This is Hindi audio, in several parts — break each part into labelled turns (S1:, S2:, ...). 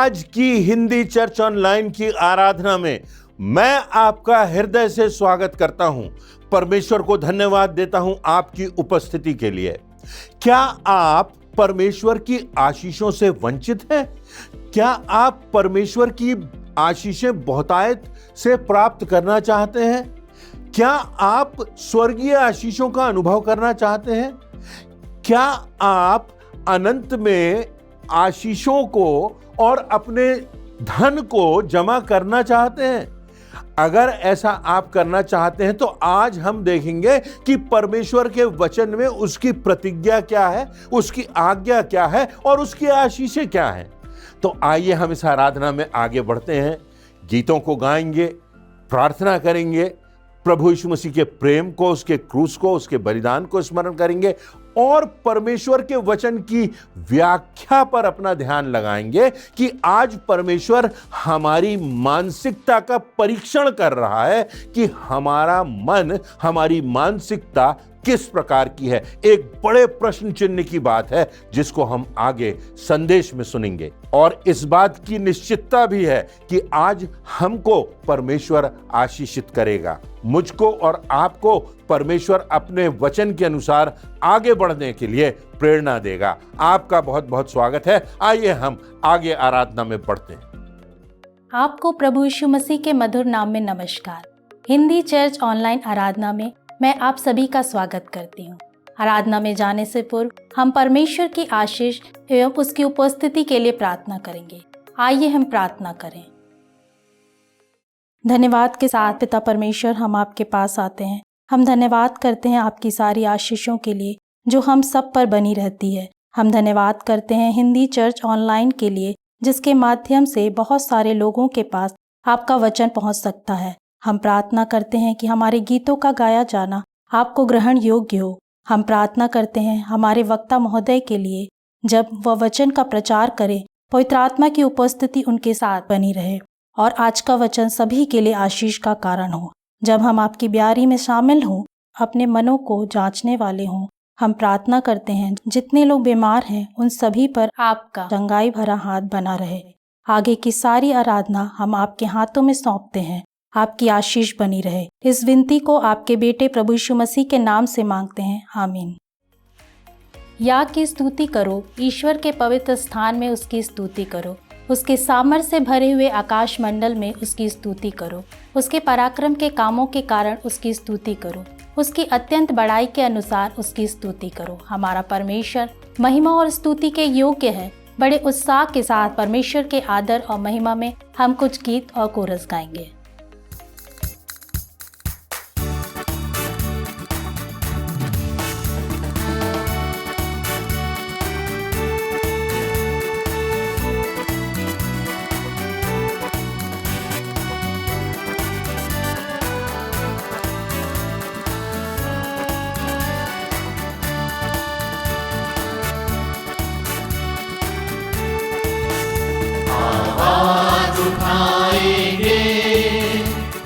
S1: आज की हिंदी चर्च ऑनलाइन की आराधना में मैं आपका हृदय से स्वागत करता हूं। परमेश्वर को धन्यवाद देता हूं आपकी उपस्थिति के लिए। क्या आप परमेश्वर की आशीषों से वंचित हैं? क्या आप परमेश्वर की आशीषें बहुतायत से प्राप्त करना चाहते हैं? क्या आप स्वर्गीय आशीषों का अनुभव करना चाहते हैं? क्या आप अनंत में आशीषों को और अपने धन को जमा करना चाहते हैं? अगर ऐसा आप करना चाहते हैं तो आज हम देखेंगे कि परमेश्वर के वचन में उसकी प्रतिज्ञा क्या है, उसकी आज्ञा क्या है और उसकी आशीषें क्या हैं। तो आइए हम इस आराधना में आगे बढ़ते हैं, गीतों को गाएंगे, प्रार्थना करेंगे, प्रभु यीशु मसीह के प्रेम को, उसके क्रूस को, उसके बलिदान को स्मरण करेंगे और परमेश्वर के वचन की व्याख्या पर अपना ध्यान लगाएंगे कि आज परमेश्वर हमारी मानसिकता का परीक्षण कर रहा है कि हमारा मन, हमारी मानसिकता किस प्रकार की है। एक बड़े प्रश्न चिन्ह की बात है जिसको हम आगे संदेश में सुनेंगे। और इस बात की निश्चितता भी है कि आज हमको परमेश्वर आशीषित करेगा। मुझको और आपको परमेश्वर अपने वचन के अनुसार आगे बढ़ने के लिए प्रेरणा देगा। आपका बहुत बहुत स्वागत है। आइए हम आगे आराधना में बढ़ते हैं।
S2: आपको प्रभु यीशु मसीह के मधुर नाम में नमस्कार। हिंदी चर्च ऑनलाइन आराधना में मैं आप सभी का स्वागत करती हूँ। आराधना में जाने से पूर्व हम परमेश्वर की आशीष एवं उसकी उपस्थिति के लिए प्रार्थना करेंगे। आइए हम प्रार्थना करें। धन्यवाद के साथ पिता परमेश्वर, हम आपके पास आते हैं। हम धन्यवाद करते हैं आपकी सारी आशीषों के लिए जो हम सब पर बनी रहती है। हम धन्यवाद करते हैं हिंदी चर्च ऑनलाइन के लिए जिसके माध्यम से बहुत सारे लोगों के पास आपका वचन पहुंच सकता है। हम प्रार्थना करते हैं कि हमारे गीतों का गाया जाना आपको ग्रहण योग्य हो। हम प्रार्थना करते हैं हमारे वक्ता महोदय के लिए, जब वह वचन का प्रचार करें, पवित्र आत्मा की उपस्थिति उनके साथ बनी रहे और आज का वचन सभी के लिए आशीष का कारण हो। जब हम आपकी ब्यारी में शामिल हों, अपने मनों को जांचने वाले हों, हम प्रार्थना करते हैं जितने लोग बीमार हैं उन सभी पर आपका चंगाई भरा हाथ बना रहे। आगे की सारी आराधना हम आपके हाथों में सौंपते हैं। आपकी आशीष बनी रहे। इस विनती को आपके बेटे प्रभु यीशु मसीह के नाम से मांगते हैं, आमीन। या की स्तुति करो, ईश्वर के पवित्र स्थान में उसकी स्तुति करो। उसके सामर्थ्य से भरे हुए आकाश मंडल में उसकी स्तुति करो। उसके पराक्रम के कामों के कारण उसकी स्तुति करो। उसकी अत्यंत बड़ाई के अनुसार उसकी स्तुति करो। हमारा परमेश्वर महिमा और स्तुति के योग्य है। बड़े उत्साह के साथ परमेश्वर के आदर और महिमा में हम कुछ गीत और कोरस गाएंगे।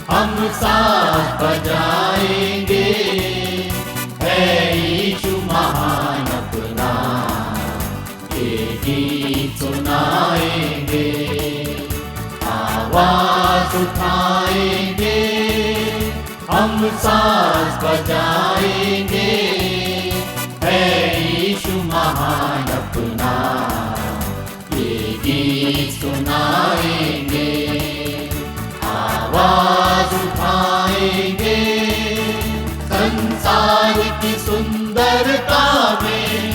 S3: हम साथ बजाएंगे, है यीशु महान अपना, ये गीत सुनाएंगे। आवाज उठाएंगे, हम साथ बजाएंगे, है यीशु महान अपना, ये गीत सुनाएंगे। आवाज उठाएंगे, संसार की सुंदरता में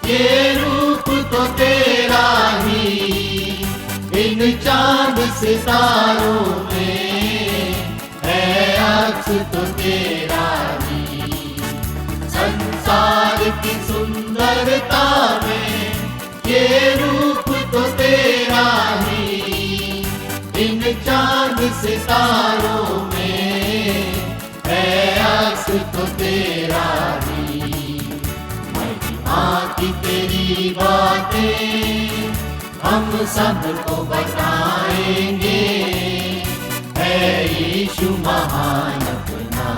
S3: ये रूप तो तेरा ही, इन चांद सितारों में है अक्स तो तेरा ही। संसार की सुंदरता में ये रूप तो तेरा ही, इन चांद सितारों में है अक्स तो तेरा ही। महिमा की तेरी बातें हम सबको बताएंगे, है यीशु महान अपना,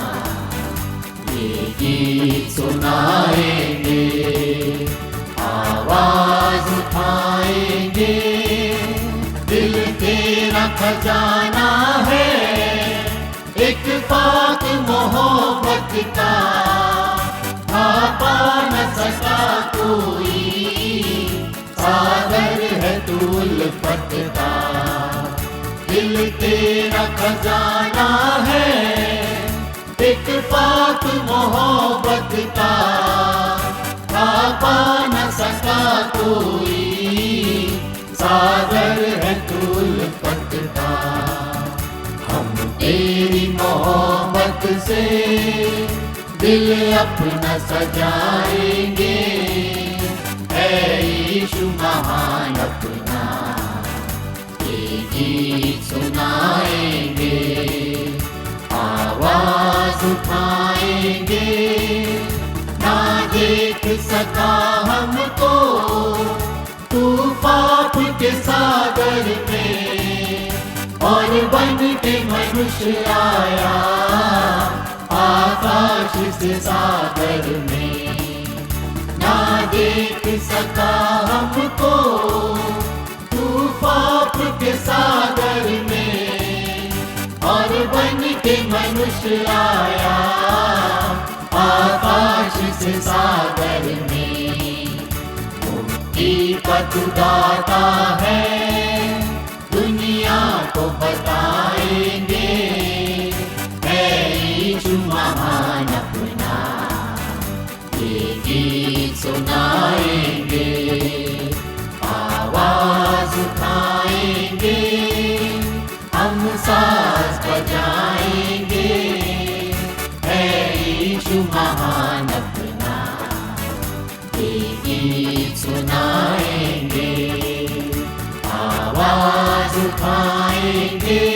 S3: ये गीत सुनाएंगे। आवाज उठाएंगे, खजाना है, एक पाक मोहब्बत का, पा न सका कोई, सागर है तू उल्फत का। दिल तेरा खजाना है, एक पाक मोहब्बत का, पा न सका कोई, सागर है तू उल्फत का। हम तेरी मोहब्बत से दिल अपना सजाएंगे, है यीशु महान अपना ये गीत सुनाएंगे, आवाज उठाएंगे। ना देख सका हमको तू पाप के सागर में, और बन के मनुष्य आया आकाश से सागर में। ना देख सका हमको तू पाप के सागर में, और बन के मनुष्य आया आकाश से सागर में। मुक्ति का तू दाता है, दुनिया को बताएंगे, है यीशु महान अपना ये गीत सुनाएंगे, आवाज उठाएंगे, हम साज बजाएंगे, है यीशु महान अपना ये गीत सुनाएंगे, आवाज उठाएंगे।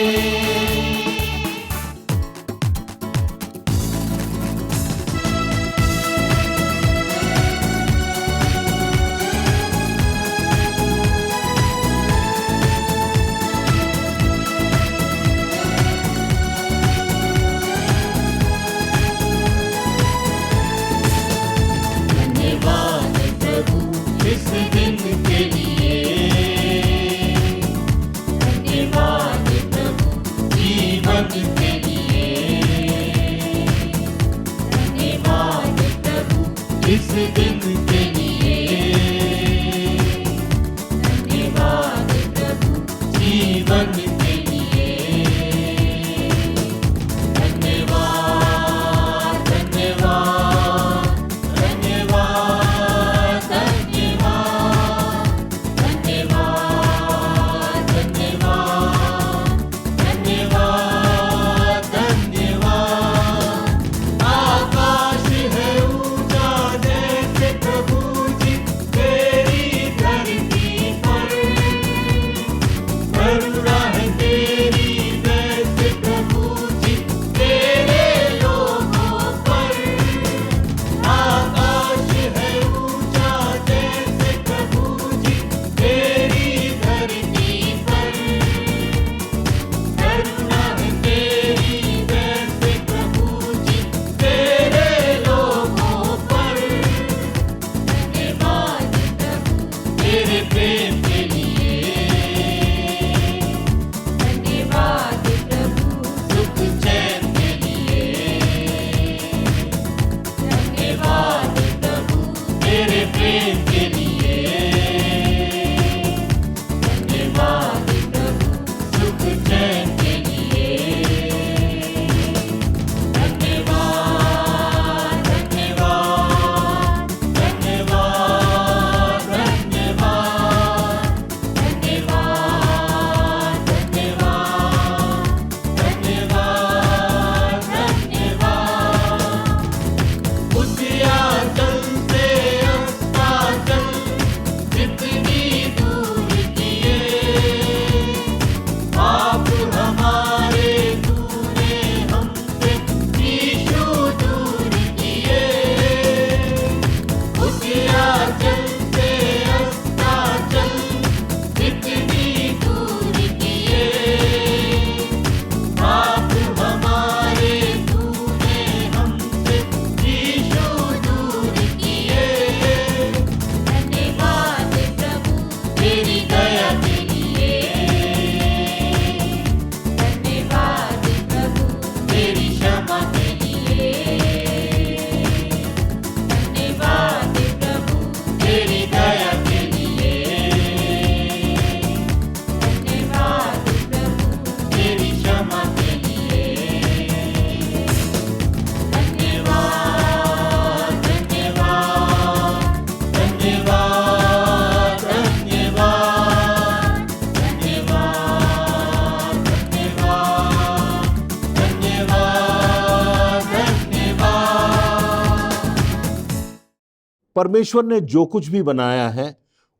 S1: परमेश्वर ने जो कुछ भी बनाया है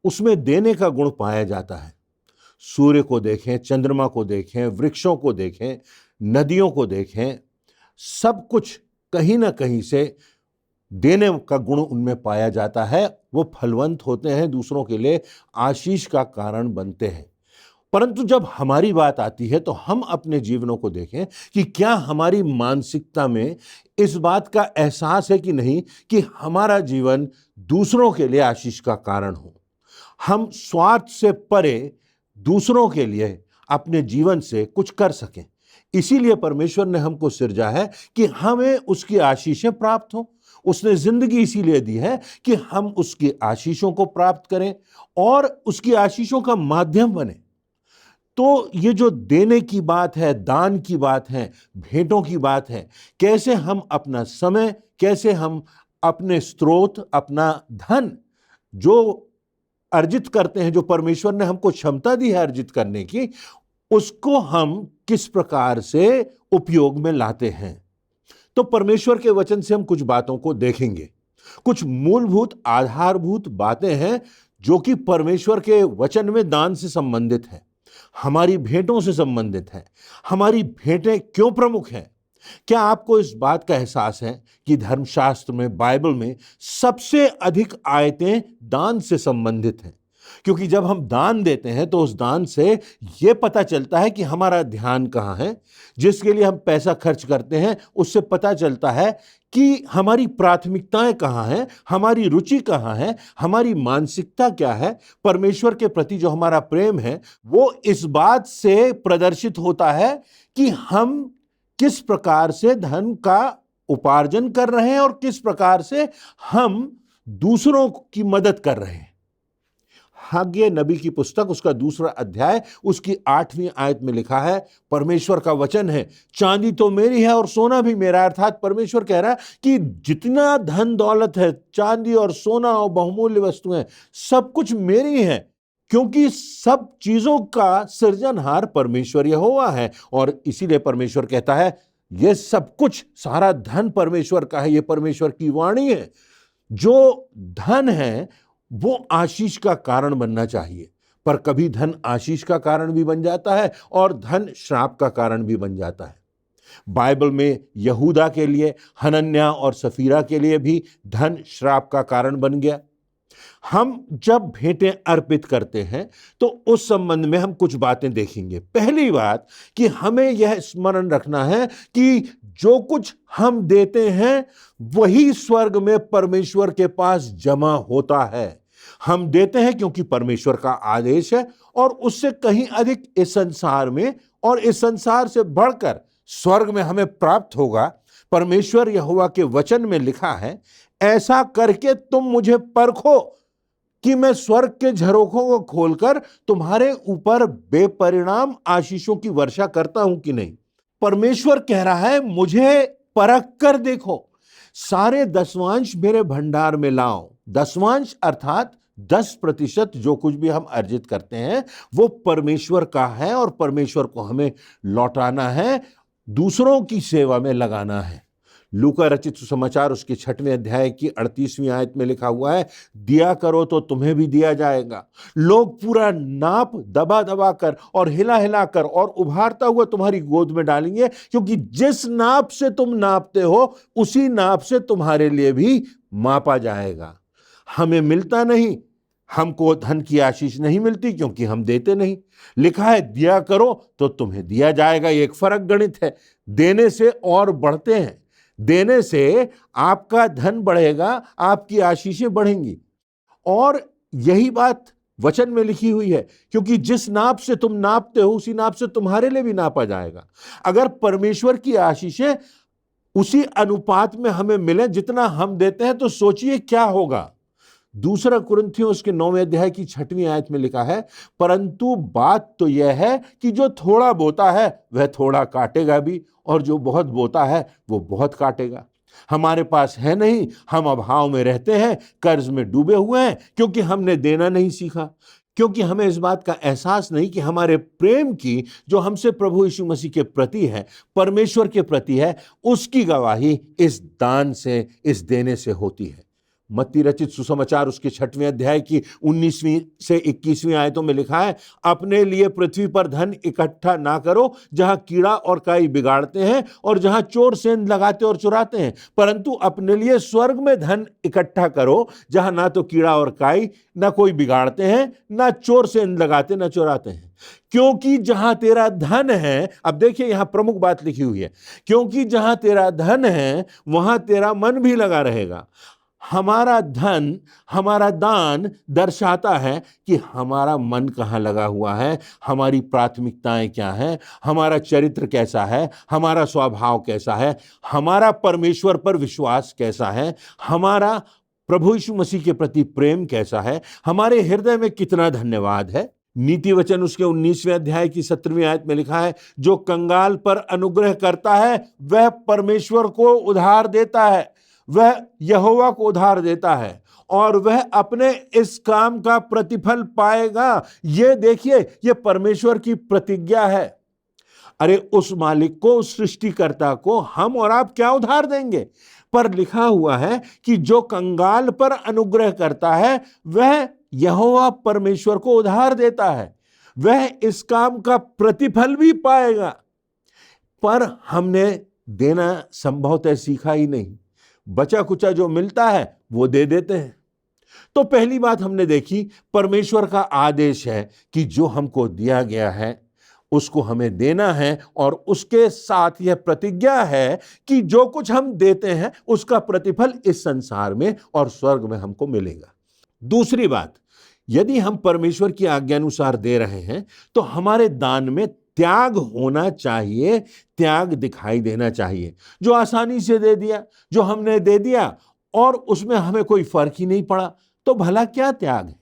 S1: उसमें देने का गुण पाया जाता है। सूर्य को देखें, चंद्रमा को देखें, वृक्षों को देखें, नदियों को देखें, सब कुछ कहीं ना कहीं से देने का गुण उनमें पाया जाता है। वो फलवंत होते हैं, दूसरों के लिए आशीष का कारण बनते हैं। परंतु जब हमारी बात आती है तो हम अपने जीवनों को देखें कि क्या हमारी मानसिकता में इस बात का एहसास है कि नहीं कि हमारा जीवन दूसरों के लिए आशीष का कारण हो। हम स्वार्थ से परे दूसरों के लिए अपने जीवन से कुछ कर सकें। इसीलिए परमेश्वर ने हमको सिरजा है कि हमें उसकी आशीषें प्राप्त हों। उसने जिंदगी इसीलिए दी है कि हम उसकी आशीषों को प्राप्त करें और उसकी आशीषों का माध्यम बने। तो ये जो देने की बात है, दान की बात है, भेंटों की बात है, कैसे हम अपना समय, कैसे हम अपने स्रोत, अपना धन जो अर्जित करते हैं, जो परमेश्वर ने हमको क्षमता दी है अर्जित करने की, उसको हम किस प्रकार से उपयोग में लाते हैं। तो परमेश्वर के वचन से हम कुछ बातों को देखेंगे। कुछ मूलभूत आधारभूत बातें हैं जो कि परमेश्वर के वचन में दान से संबंधित है, हमारी भेंटों से संबंधित है। हमारी भेंटें क्यों प्रमुख हैं? क्या आपको इस बात का एहसास है कि धर्मशास्त्र में, बाइबल में सबसे अधिक आयतें दान से संबंधित हैं? क्योंकि जब हम दान देते हैं तो उस दान से यह पता चलता है कि हमारा ध्यान कहाँ है। जिसके लिए हम पैसा खर्च करते हैं उससे पता चलता है कि हमारी प्राथमिकताएं कहाँ हैं, हमारी रुचि कहाँ है, हमारी मानसिकता क्या है। परमेश्वर के प्रति जो हमारा प्रेम है वो इस बात से प्रदर्शित होता है कि हम किस प्रकार से धन का उपार्जन कर रहे हैं और किस प्रकार से हम दूसरों की मदद कर रहे हैं। हाग्गे नबी की पुस्तक, उसका 2 अध्याय, उसकी 8वीं आयत में लिखा है, परमेश्वर का वचन है, चांदी तो मेरी है और सोना भी मेरा। अर्थात परमेश्वर कह रहा है कि जितना धन दौलत है, चांदी और सोना और बहुमूल्य वस्तुएं, सब कुछ मेरी है, क्योंकि सब चीजों का सृजनहार परमेश्वर यहोवा है। और इसीलिए परमेश्वर कहता है ये सब कुछ, सारा धन परमेश्वर का है। ये परमेश्वर की वाणी है। जो धन है वो आशीष का कारण बनना चाहिए, पर कभी धन आशीष का कारण भी बन जाता है और धन श्राप का कारण भी बन जाता है। बाइबल में यहूदा के लिए, हनन्याह और सफीरा के लिए भी धन श्राप का कारण बन गया। हम जब भेंटें अर्पित करते हैं तो उस संबंध में हम कुछ बातें देखेंगे। पहली बात कि हमें यह स्मरण रखना है कि जो कुछ हम देते हैं वही स्वर्ग में परमेश्वर के पास जमा होता है। हम देते हैं क्योंकि परमेश्वर का आदेश है और उससे कहीं अधिक इस संसार में और इस संसार से बढ़कर स्वर्ग में हमें प्राप्त होगा। परमेश्वर यहोवा के वचन में लिखा है, ऐसा करके तुम मुझे परखो कि मैं स्वर्ग के झरोखों को खोलकर तुम्हारे ऊपर बेपरिणाम आशीषों की वर्षा करता हूं कि नहीं। परमेश्वर कह रहा है मुझे परख कर देखो, सारे दसवांश मेरे भंडार में लाओ। दसवांश अर्थात 10% जो कुछ भी हम अर्जित करते हैं वो परमेश्वर का है और परमेश्वर को हमें लौटाना है, दूसरों की सेवा में लगाना है। लूका रचित सुसमाचार उसके 6वें अध्याय की 38वीं आयत में लिखा हुआ है, दिया करो तो तुम्हें भी दिया जाएगा। लोग पूरा नाप दबा दबा कर और हिला हिला कर और उभारता हुआ तुम्हारी गोद में डालेंगे, क्योंकि जिस नाप से तुम नापते हो उसी नाप से तुम्हारे लिए भी मापा जाएगा। हमें मिलता नहीं, हमको धन की आशीष नहीं मिलती क्योंकि हम देते नहीं। लिखा है दिया करो तो तुम्हें दिया जाएगा। ये एक फर्क गणित है। देने से और बढ़ते हैं, देने से आपका धन बढ़ेगा, आपकी आशीषें बढ़ेंगी। और यही बात वचन में लिखी हुई है, क्योंकि जिस नाप से तुम नापते हो उसी नाप से तुम्हारे लिए भी नापा जाएगा। अगर परमेश्वर की आशीषें उसी अनुपात में हमें मिले जितना हम देते हैं तो सोचिए क्या होगा। 2 कुरिन्थियों उसके 9वें अध्याय की 6वीं आयत में लिखा है, परंतु बात तो यह है कि जो थोड़ा बोता है वह थोड़ा काटेगा भी, और जो बहुत बोता है वो बहुत काटेगा। हमारे पास है नहीं, हम अभाव में रहते हैं, कर्ज में डूबे हुए हैं, क्योंकि हमने देना नहीं सीखा, क्योंकि हमें इस बात का एहसास नहीं कि हमारे प्रेम की जो हमसे प्रभु यीशु मसीह के प्रति है, परमेश्वर के प्रति है, उसकी गवाही इस दान से, इस देने से होती है। मत्ती रचित सुसमाचार उसके 6वें अध्याय की 19वीं से 21वीं आयतों में लिखा है, अपने लिए पृथ्वी पर धन इकट्ठा ना करो जहां कीड़ा और काई बिगाड़ते हैं और जहां चोर सेंध लगाते और चुराते हैं, परंतु अपने लिए स्वर्ग में धन इकट्ठा करो जहां ना तो कीड़ा और काई ना कोई बिगाड़ते हैं, ना चोर सेंध लगाते ना चुराते हैं। क्योंकि जहां तेरा धन है, अब देखिए यहां प्रमुख बात लिखी हुई है, क्योंकि जहां तेरा धन है वहां तेरा मन भी लगा रहेगा। हमारा धन, हमारा दान दर्शाता है कि हमारा मन कहाँ लगा हुआ है, हमारी प्राथमिकताएं क्या हैं, हमारा चरित्र कैसा है, हमारा स्वभाव कैसा है, हमारा परमेश्वर पर विश्वास कैसा है, हमारा प्रभु यीशु मसीह के प्रति प्रेम कैसा है, हमारे हृदय में कितना धन्यवाद है। नीति वचन उसके 19वें अध्याय की 17वीं आयत में लिखा है, जो कंगाल पर अनुग्रह करता है वह परमेश्वर को उधार देता है, वह यहोवा को उधार देता है और वह अपने इस काम का प्रतिफल पाएगा। ये देखिए, ये परमेश्वर की प्रतिज्ञा है। अरे उस मालिक को, उस सृष्टिकर्ता को हम और आप क्या उधार देंगे? पर लिखा हुआ है कि जो कंगाल पर अनुग्रह करता है वह यहोवा परमेश्वर को उधार देता है, वह इस काम का प्रतिफल भी पाएगा। पर हमने देना संभवतः सीखा ही नहीं, बचा कुचा जो मिलता है वो दे देते हैं। तो पहली बात हमने देखी, परमेश्वर का आदेश है कि जो हमको दिया गया है उसको हमें देना है, और उसके साथ यह प्रतिज्ञा है कि जो कुछ हम देते हैं उसका प्रतिफल इस संसार में और स्वर्ग में हमको मिलेगा। दूसरी बात, यदि हम परमेश्वर की आज्ञा अनुसार दे रहे हैं तो हमारे दान में त्याग होना चाहिए, त्याग दिखाई देना चाहिए। जो आसानी से दे दिया, जो हमने दे दिया और उसमें हमें कोई फर्क ही नहीं पड़ा, तो भला क्या त्याग है?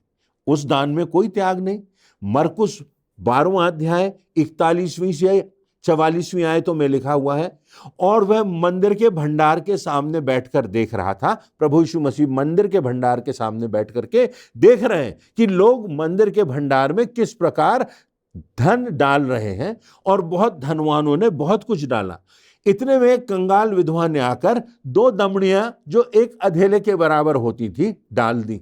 S1: उस दान में कोई त्याग नहीं। मरकुस 12वां अध्याय 41वीं से 44वीं आयतों में लिखा हुआ है, और वह मंदिर के भंडार के सामने बैठकर देख रहा था। प्रभु यीशु मसीह मंदिर के भंडार के सामने बैठ करके देख रहे हैं कि लोग मंदिर के भंडार में किस प्रकार धन डाल रहे हैं, और बहुत धनवानों ने बहुत कुछ डाला। इतने में एक कंगाल विधवा ने आकर 2 दमड़ियां जो एक अधेले के बराबर होती थी डाल दी।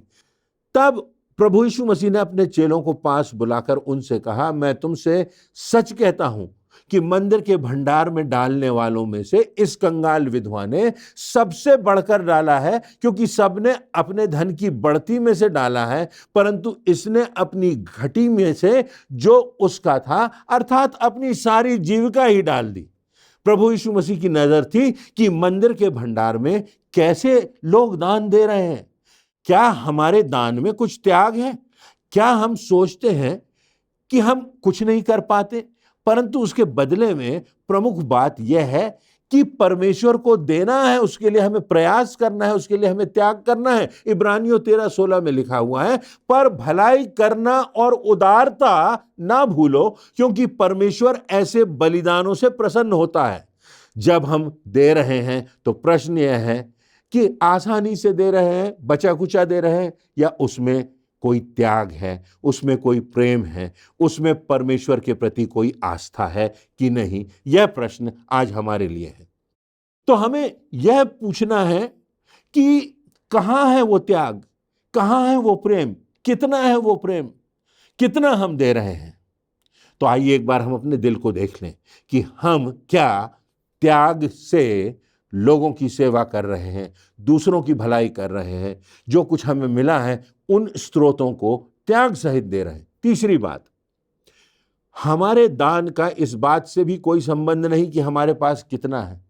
S1: तब प्रभु यीशु मसीह ने अपने चेलों को पास बुलाकर उनसे कहा, मैं तुमसे सच कहता हूं कि मंदिर के भंडार में डालने वालों में से इस कंगाल विधवा ने सबसे बढ़कर डाला है, क्योंकि सबने अपने धन की बढ़ती में से डाला है, परंतु इसने अपनी घटी में से जो उसका था, अर्थात अपनी सारी जीविका ही डाल दी। प्रभु यीशु मसीह की नजर थी कि मंदिर के भंडार में कैसे लोग दान दे रहे हैं। क्या हमारे दान में कुछ त्याग है? क्या हम सोचते हैं कि हम कुछ नहीं कर पाते, परंतु उसके बदले में प्रमुख बात यह है कि परमेश्वर को देना है, उसके लिए हमें प्रयास करना है, उसके लिए हमें त्याग करना है। इब्रानियों 13:16 में लिखा हुआ है, पर भलाई करना और उदारता ना भूलो, क्योंकि परमेश्वर ऐसे बलिदानों से प्रसन्न होता है। जब हम दे रहे हैं तो प्रश्न यह है कि आसानी से दे रहे हैं, बचा कुचा दे रहे हैं, या उसमें कोई त्याग है, उसमें कोई प्रेम है, उसमें परमेश्वर के प्रति कोई आस्था है कि नहीं? यह प्रश्न आज हमारे लिए है। तो हमें यह पूछना है कि कहाँ है वो त्याग, कहाँ है वो प्रेम, कितना है वो प्रेम, कितना हम दे रहे हैं। तो आइए एक बार हम अपने दिल को देख लें कि हम क्या त्याग से लोगों की सेवा कर रहे हैं, दूसरों की भलाई कर रहे हैं, जो कुछ हमें मिला है उन स्रोतों को त्याग सहित दे रहे हैं। तीसरी बात, हमारे दान का इस बात से भी कोई संबंध नहीं कि हमारे पास कितना है।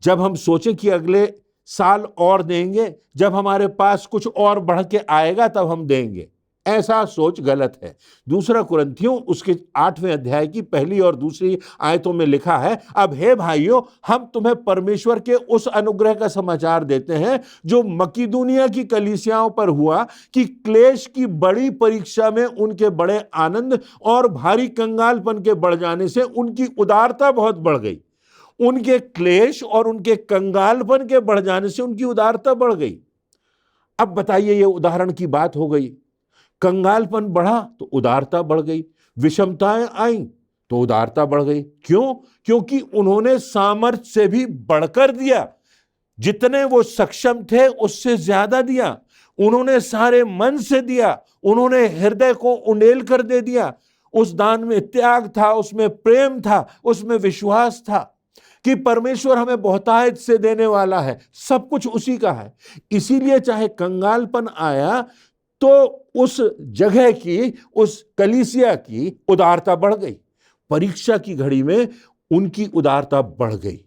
S1: जब हम सोचें कि अगले साल और देंगे, जब हमारे पास कुछ और बढ़ के आएगा तब हम देंगे, ऐसा सोच गलत है। दूसरा कुरिन्थियों उसके 8वें अध्याय की 1 और 2 आयतों में लिखा है, अब हे भाइयों, हम तुम्हें परमेश्वर के उस अनुग्रह का समाचार देते हैं जो मकीदुनिया की कलीसियाओं पर हुआ, कि क्लेश की बड़ी परीक्षा में उनके बड़े आनंद और भारी कंगालपन के बढ़ जाने से उनकी उदारता बहुत बढ़ गई। उनके क्लेश और उनके कंगालपन के बढ़ जाने से उनकी उदारता बढ़ गई। अब बताइए, ये उदाहरण की बात हो गई। कंगालपन बढ़ा तो उदारता बढ़ गई, विषमताएं आई तो उदारता बढ़ गई। क्यों? क्योंकि उन्होंने सामर्थ्य से भी बढ़कर दिया। जितने वो सक्षम थे उससे ज्यादा दिया। उन्होंने सारे मन से दिया, उन्होंने हृदय को उंडेल कर दे दिया। उस दान में त्याग था, उसमें प्रेम था, उसमें विश्वास था कि परमेश्वर हमें बहुतायत से देने वाला है, सब कुछ उसी का है। इसीलिए चाहे कंगालपन आया तो उस जगह की, उस कलीसिया की उदारता बढ़ गई। परीक्षा की घड़ी में उनकी उदारता बढ़ गई।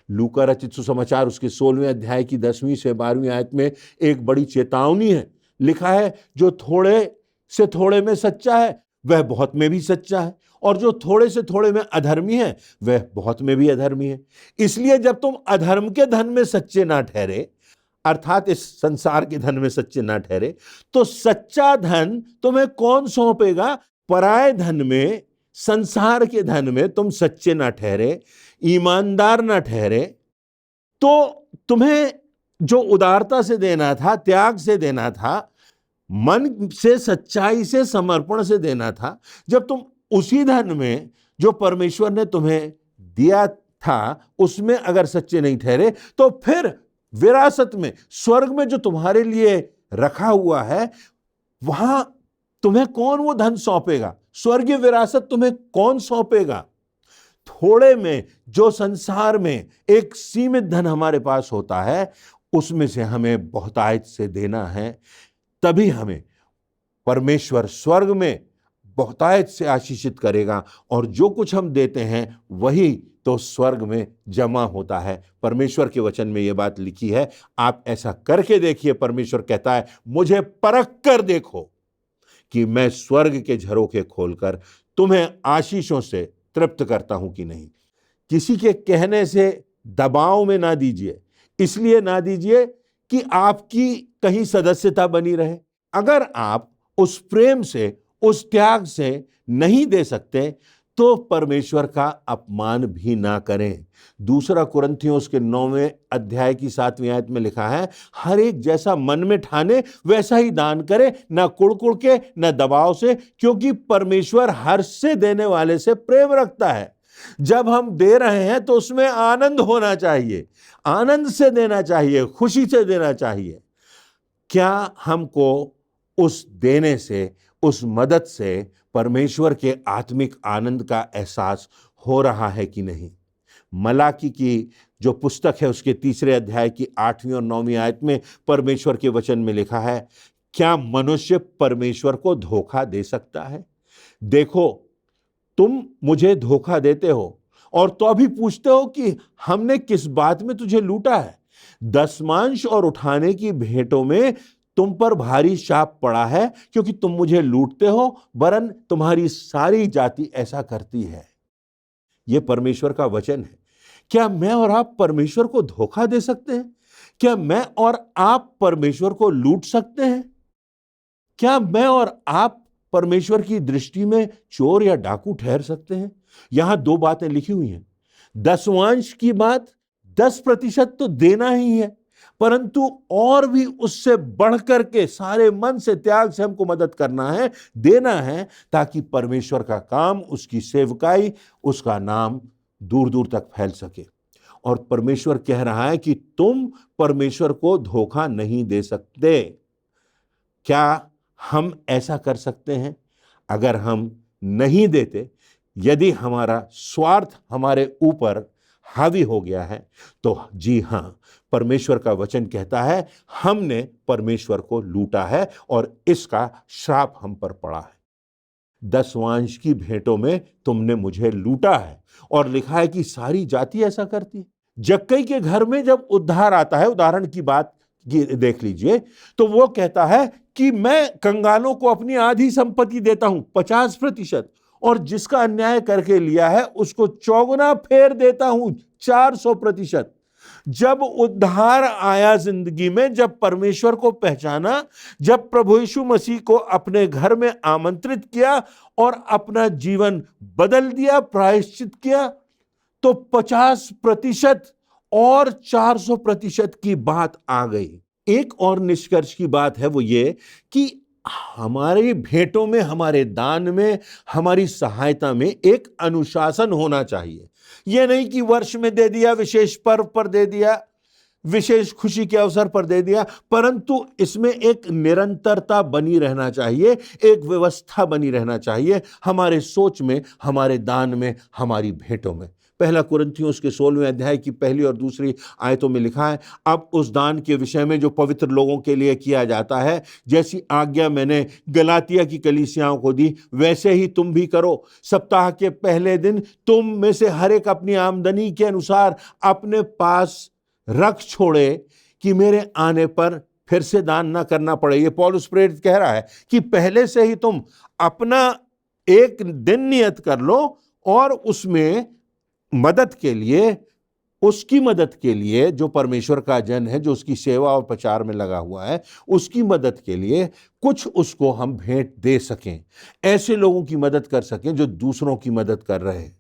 S1: लूका रचित सुसमाचार उसके 16वें अध्याय की 10वीं से 12वीं आयत में एक बड़ी चेतावनी है। लिखा है, जो थोड़े से थोड़े में सच्चा है वह बहुत में भी सच्चा है, और जो थोड़े से थोड़े में अधर्मी है वह बहुत में भी अधर्मी है। इसलिए जब तुम अधर्म के धन में सच्चे ना ठहरे, अर्थात इस संसार के धन में सच्चे ना ठहरे, तो सच्चा धन तुम्हें कौन सौंपेगा? पराये धन में, संसार के धन में तुम सच्चे ना ठहरे, ईमानदार ना ठहरे, तो तुम्हें जो उदारता से देना था, त्याग से देना था, मन से, सच्चाई से, समर्पण से देना था, जब तुम उसी धन में जो परमेश्वर ने तुम्हें दिया था उसमें अगर सच्चे नहीं ठहरे, तो फिर विरासत में, स्वर्ग में जो तुम्हारे लिए रखा हुआ है, वहां तुम्हें कौन वो धन सौंपेगा? स्वर्गीय विरासत तुम्हें कौन सौंपेगा? थोड़े में, जो संसार में एक सीमित धन हमारे पास होता है, उसमें से हमें बहुतायत से देना है। तभी हमें परमेश्वर स्वर्ग में बहुतायत से आशीषित करेगा, और जो कुछ हम देते हैं वही तो स्वर्ग में जमा होता है। परमेश्वर के वचन में यह बात लिखी है, आप ऐसा करके देखिए। परमेश्वर कहता है, मुझे परख कर देखो कि मैं स्वर्ग के झरोखे खोलकर तुम्हें आशीषों से तृप्त करता हूं कि नहीं। किसी के कहने से दबाव में ना दीजिए, इसलिए ना दीजिए कि आपकी कहीं सदस्यता बनी रहे। अगर आप उस प्रेम से, उस त्याग से नहीं दे सकते, तो परमेश्वर का अपमान भी ना करें। दूसरा कुरिन्थियों उसके 9वें अध्याय की 7वीं आयत में लिखा है, हर एक जैसा मन में ठाने वैसा ही दान करे, न कुड़कुड़ के, न दबाव से, क्योंकि परमेश्वर हर्ष से देने वाले से प्रेम रखता है। जब हम दे रहे हैं तो उसमें आनंद होना चाहिए, आनंद से देना चाहिए, खुशी से देना चाहिए। क्या हमको उस देने से, उस मदद से परमेश्वर के आत्मिक आनंद का एहसास हो रहा है कि नहीं? मलाकी की जो पुस्तक है उसके 3रे अध्याय की 8वीं और 9वीं आयत में परमेश्वर के वचन में लिखा है, क्या मनुष्य परमेश्वर को धोखा दे सकता है? देखो, तुम मुझे धोखा देते हो और तो अभी पूछते हो कि हमने किस बात में तुझे लूटा है। दशमांश और उठाने की भेंटों में तुम पर भारी शाप पड़ा है, क्योंकि तुम मुझे लूटते हो, वरन तुम्हारी सारी जाति ऐसा करती है। यह परमेश्वर का वचन है। क्या मैं और आप परमेश्वर को धोखा दे सकते हैं? क्या मैं और आप परमेश्वर को लूट सकते हैं? क्या मैं और आप परमेश्वर की दृष्टि में चोर या डाकू ठहर सकते हैं? यहां 2 बातें लिखी हुई हैं। दशमांश की बात, 10% तो देना ही है, परंतु और भी उससे बढ़कर के सारे मन से, त्याग से हमको मदद करना है, देना है, ताकि परमेश्वर का काम, उसकी सेवकाई, उसका नाम दूर दूर तक फैल सके। और परमेश्वर कह रहा है कि तुम परमेश्वर को धोखा नहीं दे सकते। क्या हम ऐसा कर सकते हैं? अगर हम नहीं देते, यदि हमारा स्वार्थ हमारे ऊपर हावी हो गया है, तो जी हां, परमेश्वर का वचन कहता है हमने परमेश्वर को लूटा है और इसका श्राप हम पर पड़ा है। दशमांश की भेंटों में तुमने मुझे लूटा है, और लिखा है कि सारी जाति ऐसा करती है। जक्कई के घर में जब उद्धार आता है, उदाहरण की बात देख लीजिए, तो वो कहता है कि मैं कंगालों को अपनी आधी संपत्ति देता हूं, 50%, और जिसका अन्याय करके लिया है उसको चौगुना फेर देता हूं, 400%। जब उद्धार आया जिंदगी में, जब परमेश्वर को पहचाना, जब प्रभु यीशु मसीह को अपने घर में आमंत्रित किया और अपना जीवन बदल दिया, प्रायश्चित किया, तो 50% और 400% की बात आ गई। एक और निष्कर्ष की बात है, वो ये कि हमारी भेंटों में, हमारे दान में, हमारी सहायता में एक अनुशासन होना चाहिए। यह नहीं कि वर्ष में दे दिया, विशेष पर्व पर दे दिया, विशेष खुशी के अवसर पर दे दिया, परंतु इसमें एक निरंतरता बनी रहना चाहिए, एक व्यवस्था बनी रहना चाहिए हमारे सोच में, हमारे दान में, हमारी भेंटों में। पहला कुरिन्थियों उसके 16वें अध्याय की पहली और दूसरी आयतों में लिखा है, अब उस दान के विषय में जो पवित्र लोगों के लिए किया जाता है, जैसी आज्ञा मैंने गलातिया की कलीसियाओं को दी, वैसे ही तुम भी करो। सप्ताह के पहले दिन तुम में से हर एक अपनी आमदनी के अनुसार अपने पास रख छोड़े कि मेरे आने पर फिर से दान न करना पड़े। ये पौलुस प्रेरित कह रहा है कि पहले से ही तुम अपना एक दिन नियत कर लो और उसमें मदद के लिए, उसकी मदद के लिए जो परमेश्वर का जन है, जो उसकी सेवा और प्रचार में लगा हुआ है, उसकी मदद के लिए कुछ उसको हम भेंट दे सकें। ऐसे लोगों की मदद कर सकें जो दूसरों की मदद कर रहे हैं,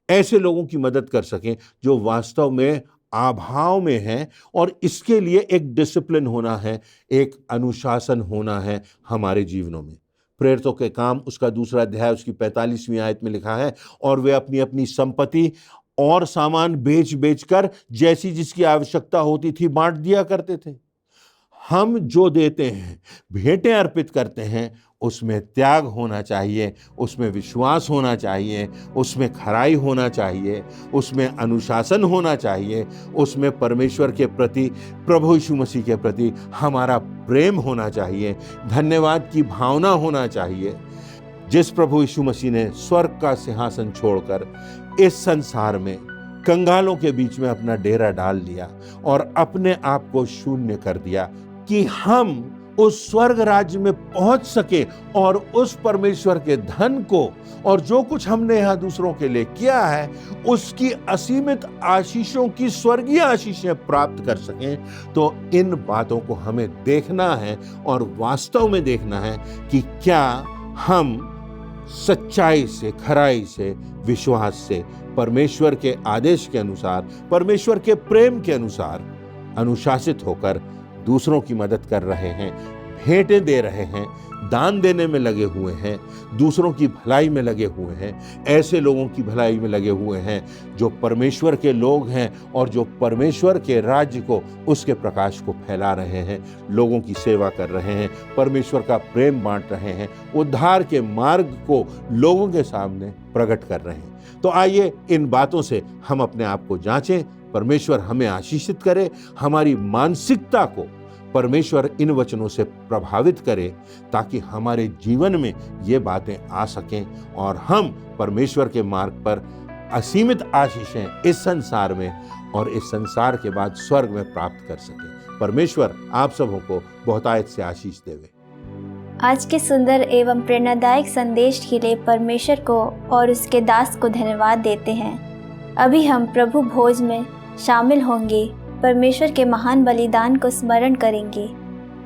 S1: ऐसे लोगों की मदद कर सकें जो वास्तव में अभाव में हैं, और इसके लिए एक डिसिप्लिन होना है, एक अनुशासन होना है हमारे जीवनों में। प्रेरितों के काम उसका 2 अध्याय उसकी 45वीं आयत में लिखा है, और वे अपनी अपनी संपत्ति और सामान बेच बेचकर जैसी जिसकी आवश्यकता होती थी बांट दिया करते थे। हम जो देते हैं, भेंटें अर्पित करते हैं, उसमें त्याग होना चाहिए, उसमें विश्वास होना चाहिए, उसमें खराई होना चाहिए, उसमें अनुशासन होना चाहिए, उसमें परमेश्वर के प्रति, प्रभु यीशु मसीह के प्रति हमारा प्रेम होना चाहिए, धन्यवाद की भावना होना चाहिए। जिस प्रभु यीशु मसीह ने स्वर्ग का सिंहासन छोड़कर इस संसार में कंगालों के बीच में अपना डेरा डाल दिया और अपने आप को शून्य कर दिया कि हम उस स्वर्ग राज्य में पहुंच सके और उस परमेश्वर के धन को और जो कुछ हमने यहाँ दूसरों के लिए किया है उसकी असीमित आशीषों की स्वर्गीय आशीषें प्राप्त कर सकें। तो इन बातों को हमें देखना है और वास्तव में देखना है कि क्या हम सच्चाई से, खराई से, विश्वास से, परमेश्वर के आदेश के अनुसार, परमेश्वर के प्रेम के अनुसार अनुशासित होकर दूसरों की मदद कर रहे हैं, भेंटें दे रहे हैं, दान देने में लगे हुए हैं, दूसरों की भलाई में लगे हुए हैं, ऐसे लोगों की भलाई में लगे हुए हैं जो परमेश्वर के लोग हैं और जो परमेश्वर के राज्य को, उसके प्रकाश को फैला रहे हैं, लोगों की सेवा कर रहे हैं, परमेश्वर का प्रेम बांट रहे हैं, उद्धार के मार्ग को लोगों के सामने प्रकट कर रहे हैं। तो आइए इन बातों से हम अपने आप को जांचें, परमेश्वर हमें आशीषित करे, हमारी मानसिकता को परमेश्वर इन वचनों से प्रभावित करे ताकि हमारे जीवन में ये बातें आ सकें और हम परमेश्वर के मार्ग पर असीमित आशीषें इस संसार में और इस संसार के बाद स्वर्ग में प्राप्त कर सकें। परमेश्वर आप सबों को बहुतायत से आशीष देवे।
S4: आज के सुंदर एवं प्रेरणादायक संदेश के लिए परमेश्वर को और उसके दास को धन्यवाद देते हैं। अभी हम प्रभु भोज में शामिल होंगे, परमेश्वर के महान बलिदान को स्मरण करेंगे।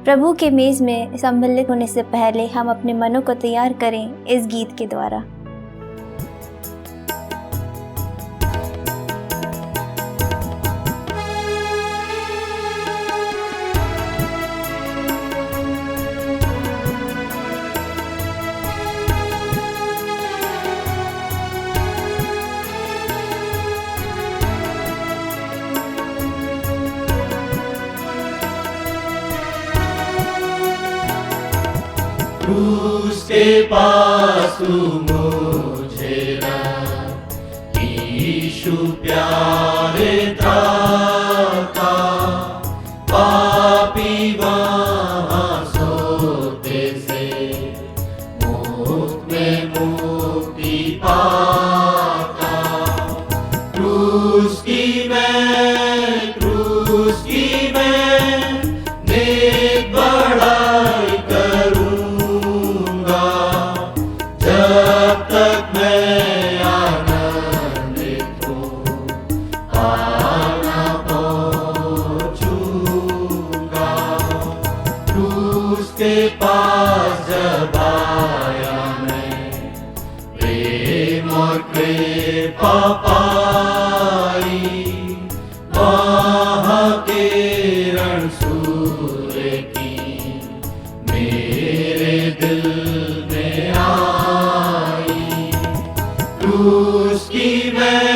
S4: प्रभु के मेज में सम्मिलित होने से पहले हम अपने मनों को तैयार करें इस गीत के द्वारा।
S3: क्रूस के पास तू मुझे रख, यीशु प्यारे त्राता, पापी वहाँ सोते से मुक्त में मुक्ति पाता। क्रूस की मैं नेक बढ़ाई करूँगा, जब तक मैं आनंदित हूँ पाना पहुँचूँगा। क्रूस के पास जब आया मैं, प्रेम और कृपा पाई, वहाँ किरण सूर्य की मेरे दिल में आई। क्रूस की मैं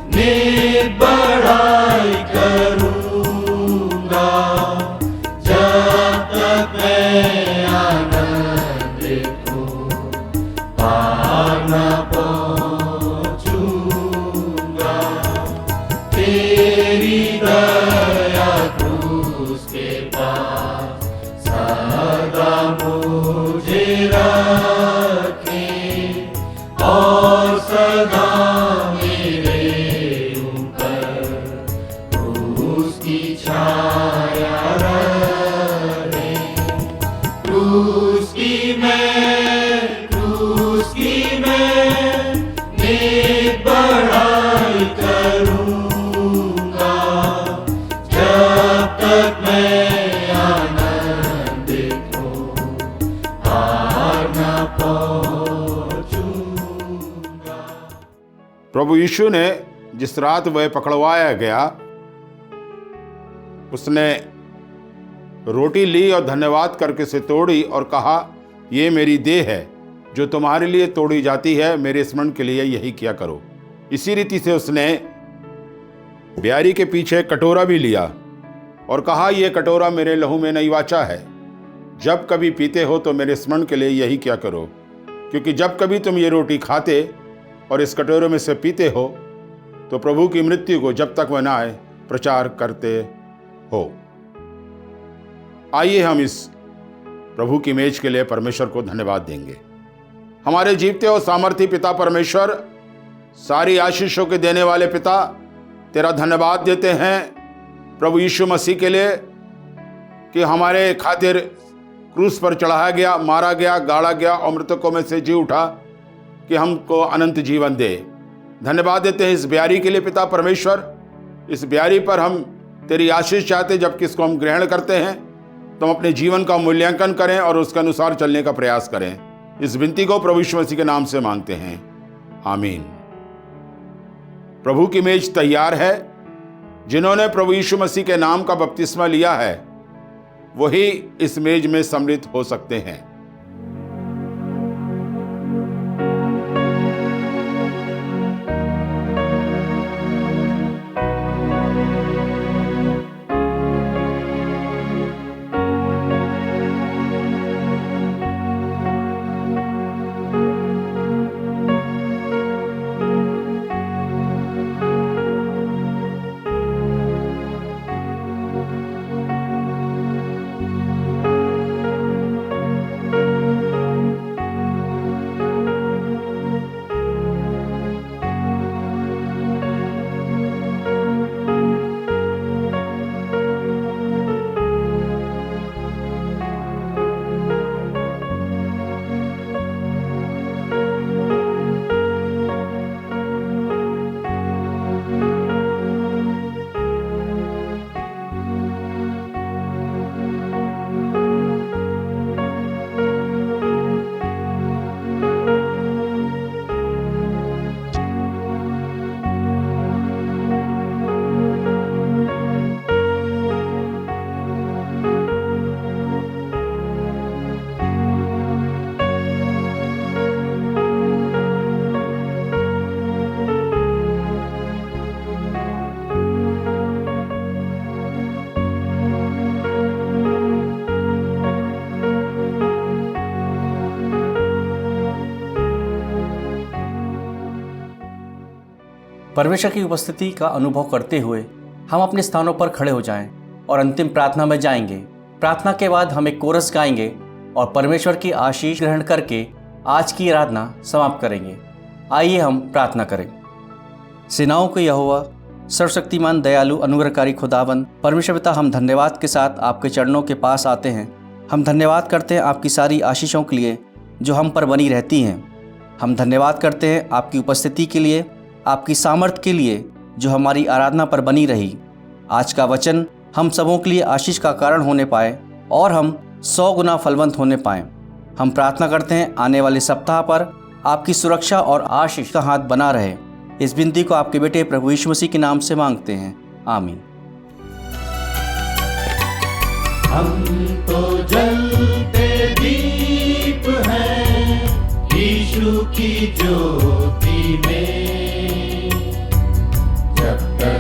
S3: नेक बड़ाई करूँगा जब तक मैं आनंदित हूँ, पार न पहुँचूँगा। तेरी दया क्रूस के पास सदा मुझे रखे और सदा मेरे ऊपर क्रूस की छाया रहे। क्रूस की मैं नेक बड़ाई करूँगा जब तक मैं आनंदित हूँ, पार न पहुँचूँगा।
S5: प्रभु यीशु ने जिस रात वह पकड़वाया गया, उसने रोटी ली और धन्यवाद करके उसे तोड़ी और कहा, ये मेरी देह है जो तुम्हारे लिए तोड़ी जाती है, मेरे स्मरण के लिए यही किया करो। इसी रीति से उसने ब्यारी के पीछे कटोरा भी लिया और कहा, यह कटोरा मेरे लहू में नई वाचा है, जब कभी पीते हो तो मेरे स्मरण के लिए यही किया करो। क्योंकि जब कभी तुम ये रोटी खाते और इस कटोरे में से पीते हो तो प्रभु की मृत्यु को जब तक वह न आए प्रचार करते हो। आइए हम इस प्रभु की मेज के लिए परमेश्वर को धन्यवाद देंगे। हमारे जीवते और सामर्थी पिता परमेश्वर, सारी आशीषों के देने वाले पिता, तेरा धन्यवाद देते हैं प्रभु यीशु मसीह के लिए कि हमारे खातिर क्रूस पर चढ़ाया गया, मारा गया, गाड़ा गया और मृतकों में से जी उठा कि हमको अनंत जीवन दे। धन्यवाद देते हैं इस ब्यारी के लिए पिता परमेश्वर। इस ब्यारी पर हम तेरी आशीष चाहते, जबकि इसको हम ग्रहण करते हैं तो हम अपने जीवन का मूल्यांकन करें और उसके अनुसार चलने का प्रयास करें। इस विनती को प्रभु यीशु मसीह के नाम से मांगते हैं, आमीन। प्रभु की मेज तैयार है। जिन्होंने प्रभु यीशु मसीह के नाम का बपतिस्मा लिया है वही इस मेज में सम्मिलित हो सकते हैं।
S6: परमेश्वर की उपस्थिति का अनुभव करते हुए हम अपने स्थानों पर खड़े हो जाएं और अंतिम प्रार्थना में जाएंगे। प्रार्थना के बाद हम एक कोरस गाएंगे और परमेश्वर की आशीष ग्रहण करके आज की आराधना समाप्त करेंगे। आइए हम प्रार्थना करें। सेनाओं के यहोवा, सर्वशक्तिमान, दयालु, अनुग्रहकारी खुदावन परमेश्वर पिता, हम धन्यवाद के साथ आपके चरणों के पास आते हैं। हम धन्यवाद करते हैं आपकी सारी आशीषों के लिए जो हम पर बनी रहती हैं। हम धन्यवाद करते हैं आपकी उपस्थिति के लिए, आपकी सामर्थ के लिए जो हमारी आराधना पर बनी रही। आज का वचन हम सबों के लिए आशीष का कारण होने पाए और हम 100 गुना फलवंत होने पाएँ। हम प्रार्थना करते हैं आने वाले सप्ताह पर आपकी सुरक्षा और आशीष का हाथ बना रहे। इस विनती को आपके बेटे प्रभु यीशु मसीह के नाम से मांगते हैं, आमीन।
S3: हम तो जलते दीप हैं यीशु की ज्योति में, जब तक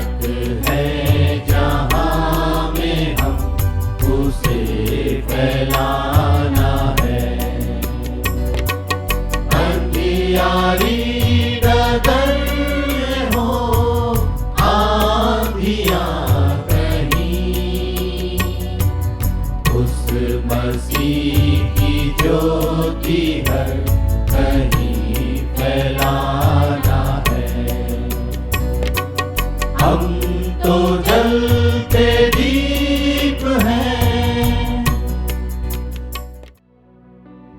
S3: हम तो जलते दीप हैं।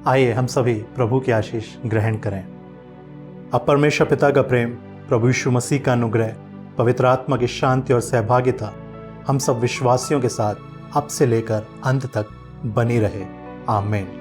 S7: आइए हम सभी प्रभु की आशीष ग्रहण करें। अब परमेश्वर पिता का प्रेम, प्रभु यीशु मसीह का अनुग्रह, पवित्र आत्मा की शांति और सहभागिता हम सब विश्वासियों के साथ अब से लेकर अंत तक बनी रहे। आमीन।